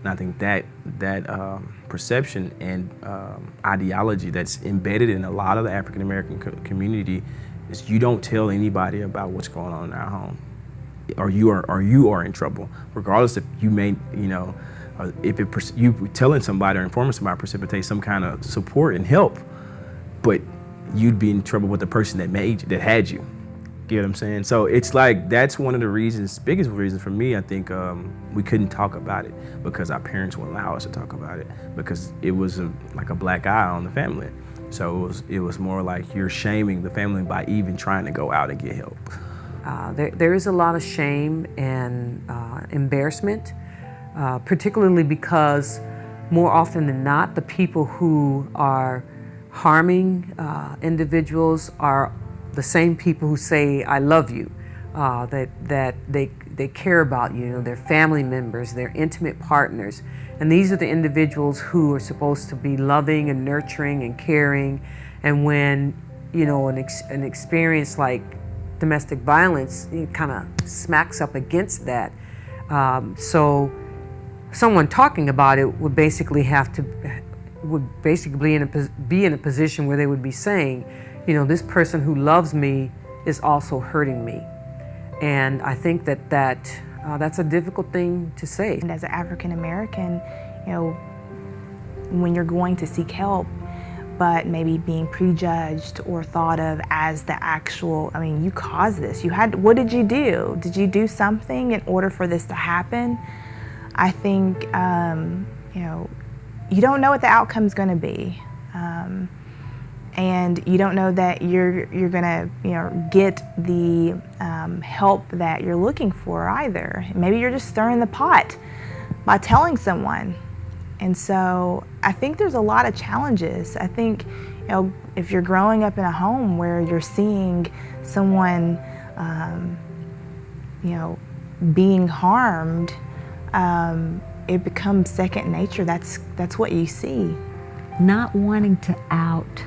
And I think that perception and ideology that's embedded in a lot of the African American community is you don't tell anybody about what's going on in our home, or you are in trouble, regardless if you may, you know, if you telling somebody or informing somebody precipitates some kind of support and help, but you'd be in trouble with the person that had you. Get what I'm saying? So it's like, that's one of the reasons, biggest reason for me, I think we couldn't talk about it because our parents wouldn't allow us to talk about it because it was like a black eye on the family. So it was more like you're shaming the family by even trying to go out and get help. There is a lot of shame and embarrassment, particularly because more often than not, the people who are harming individuals are the same people who say, I love you, that they care about you, know, their family members, their intimate partners. And these are the individuals who are supposed to be loving and nurturing and caring. And when, you know, an experience like domestic violence, it kind of smacks up against that. So someone talking about it would basically be in a position where they would be saying, you know, this person who loves me is also hurting me. And I think that's a difficult thing to say. And as an African American, you know, when you're going to seek help, but maybe being prejudged or thought of as the actual, I mean, you caused this. What did you do? Did you do something in order for this to happen? I think, you know, you don't know what the outcome's going to be. And you don't know that you're gonna, you know, get the help that you're looking for either. Maybe you're just stirring the pot by telling someone. And so I think there's a lot of challenges. I think, you know, if you're growing up in a home where you're seeing someone, you know, being harmed, it becomes second nature. That's what you see. Not wanting to out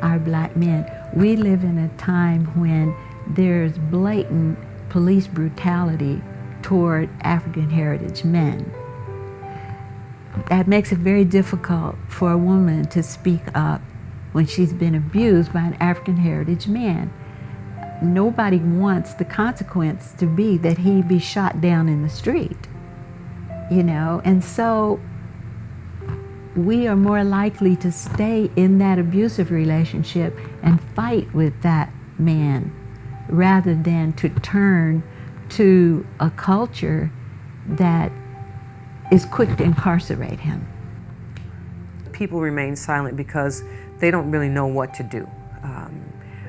our black men. We live in a time when there's blatant police brutality toward African heritage men. That makes it very difficult for a woman to speak up when she's been abused by an African heritage man. Nobody wants the consequence to be that he be shot down in the street, you know, and so we are more likely to stay in that abusive relationship and fight with that man rather than to turn to a culture that is quick to incarcerate him. People remain silent because they don't really know what to do.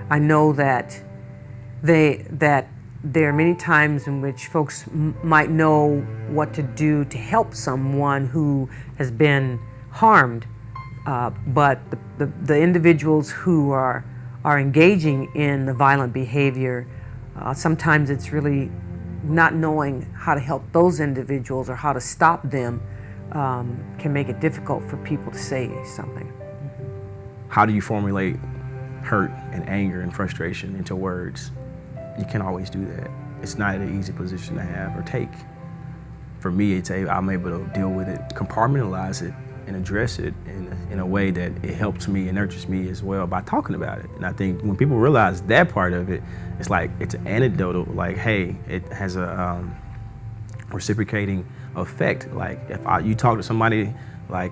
I know that there are many times in which folks might know what to do to help someone who has been harmed, but the individuals who are engaging in the violent behavior, sometimes it's really not knowing how to help those individuals or how to stop them can make it difficult for people to say something. How do you formulate hurt and anger and frustration into words? You can't always do that. It's not an easy position to have or take. For me, I'm able to deal with it, compartmentalize it, and address it in a way that it helps me and nurtures me as well by talking about it. And I think when people realize that part of it, it's like, it's an anecdotal, like, hey, it has a reciprocating effect. Like, if you talk to somebody like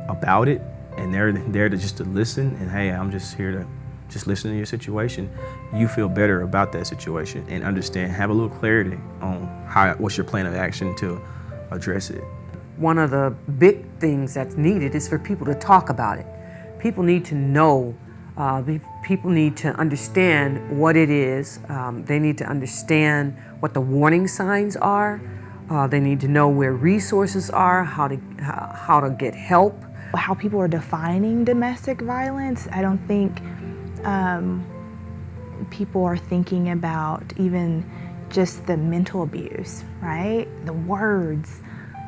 about it, and they're there just to listen, and hey, I'm just here to just listen to your situation, you feel better about that situation and understand, have a little clarity on what's your plan of action to address it. One of the big things that's needed is for people to talk about it. People need to know, people need to understand what it is. They need to understand what the warning signs are. They need to know where resources are, how to get help. How people are defining domestic violence, I don't think people are thinking about even just the mental abuse, right? The words,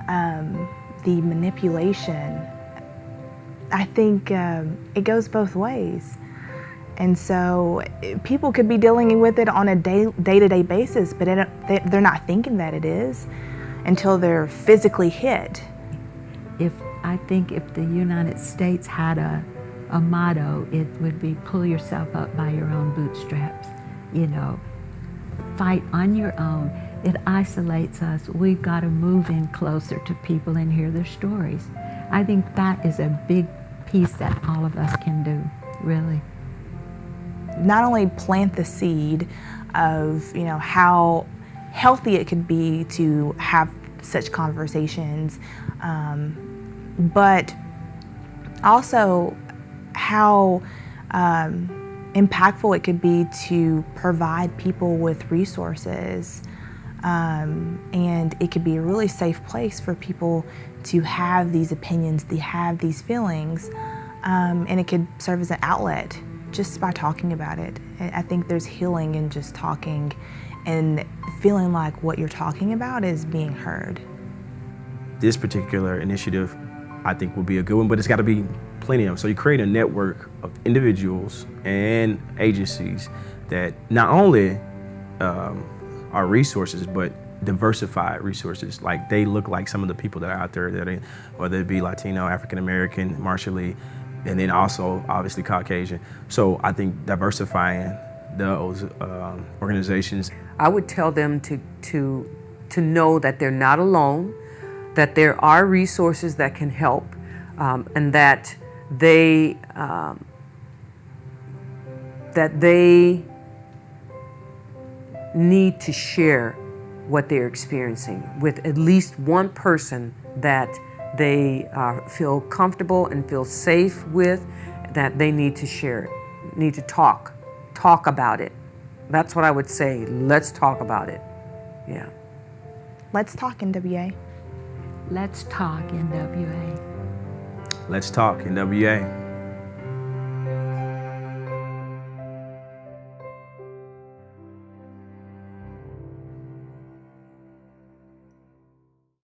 the manipulation. I think it goes both ways. And so people could be dealing with it on a day-to-day basis, but they're not thinking that it is. until they're physically hit. I think if the United States had a motto, it would be pull yourself up by your own bootstraps. You know, fight on your own. It isolates us. We've got to move in closer to people and hear their stories. I think that is a big piece that all of us can do, really. Not only plant the seed of, how healthy it could be to have such conversations, but also how impactful it could be to provide people with resources. And it could be a really safe place for people to have these opinions, to have these feelings, and it could serve as an outlet just by talking about it. I think there's healing in just talking and feeling like what you're talking about is being heard. This particular initiative, I think, will be a good one, but it's got to be plenty of them. So you create a network of individuals and agencies that not only are resources, but diversified resources. Like, they look like some of the people that are out there, whether it be Latino, African American, martially, and then also obviously Caucasian. So I think diversifying those organizations. I would tell them to know that they're not alone, that there are resources that can help, and that they need to share what they're experiencing with at least one person that they feel comfortable and feel safe with, that they need to share it, need to talk about it. That's what I would say. Let's talk about it. Yeah. Let's talk, NWA. Let's talk, NWA. Let's talk, NWA.